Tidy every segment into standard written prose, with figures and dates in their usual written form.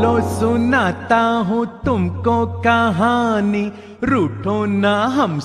चलो सुनाता हूँ तुमको कहानी, रूठो ना हम।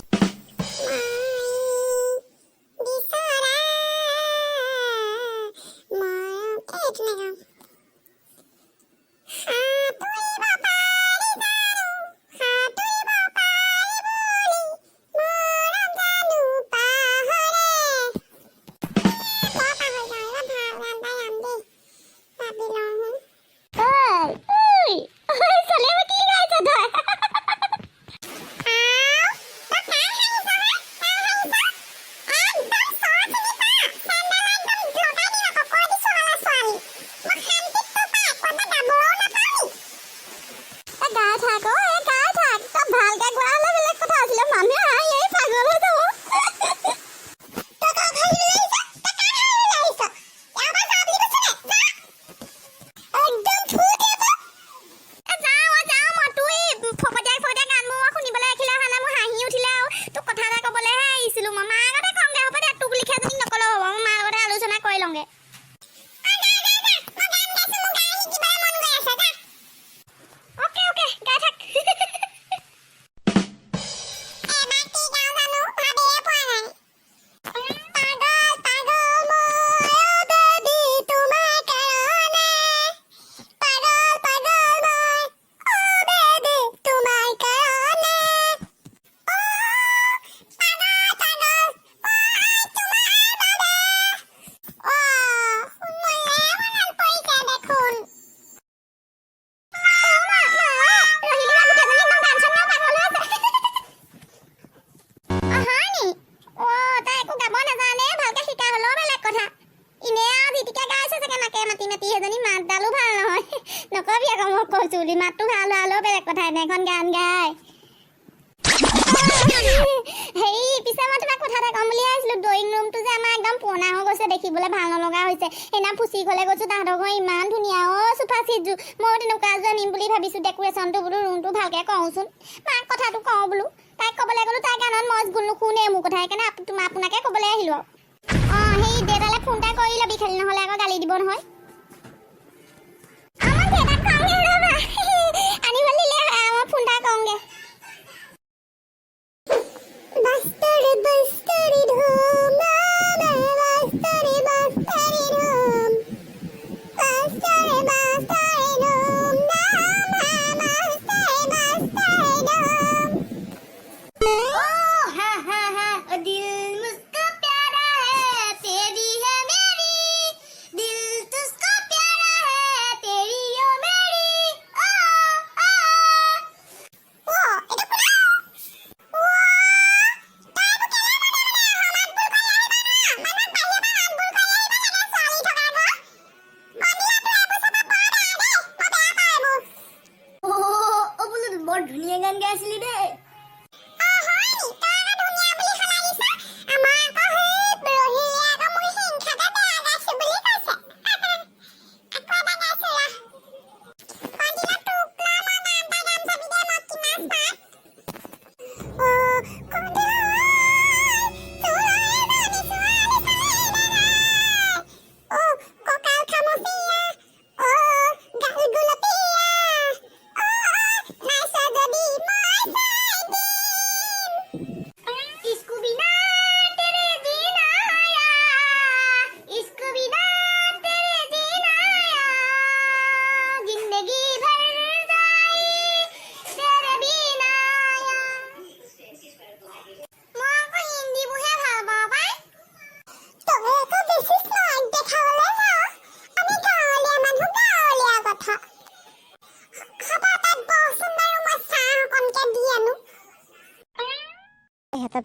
চুলি মাতটো ভাল হলো বেলেগ কথা নাই এখন গান গাই হেই পিছে মই তোমাক কথা এটা কম বুলি আহিছিলো ড্ৰয়িং ৰুমটো যে আমাৰ একদম পুৰণা হৈ গৈছে দেখিবলৈ ভাল নলগা হৈছে এনা ফুচি গলে গৈছো তাহাঁতৰ ঘৰ ইমান ধুনীয়া সোফা চিটজু মই তেনেকুৱা এযোৰ আনিম বুলি ভাবিছো ডেকোৰেশ্যনটো বোলো ৰুমটো ভালকে কওঁচোন মাক কথাটো কওঁ বোলো তাইক ক'বলৈ গ'লো তাই গানত মজগুল নুশুনে মোৰ কথা সেইকাৰণে আপোনাকে ক'বলৈ আহিলো সেই দেউতালে ফোন এটা কৰি ল'বি খালি নহ'লে আকৌ গালি দিব নহয় ধুনীয়া গান গাইছিলি দেই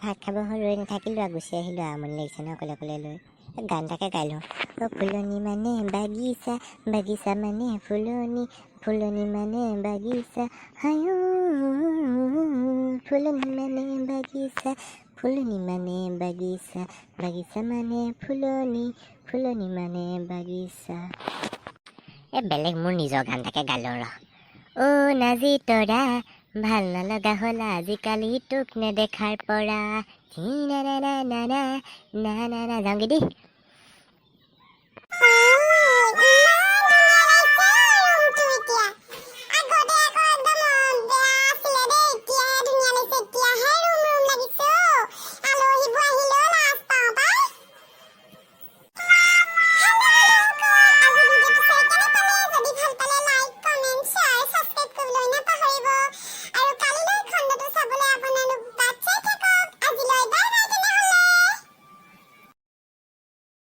ভাত খাব ৰৈ নাথাকিলো গুচি আহিলো আমনি লাগিছে ন অকলে অকলে লৈ গান এটাকে গাই লওঁ ফুলনি মানে বাগিচা বাগিচা মানে ফুলনি ফুলনি মানে বাগিচা হায়ো ফুলনি মানে বাগিচা ফুলনি মানে বাগিচা বাগিচা মানে ফুলনি ফুলনি মানে বাগিচা বেলেগ মোৰ নিজৰ গান এটাকে গালো নাজি তৰা ভাল নলগা হ'ল আজিকালি তোক নেদেখাৰ পৰা যাওঁগে দেই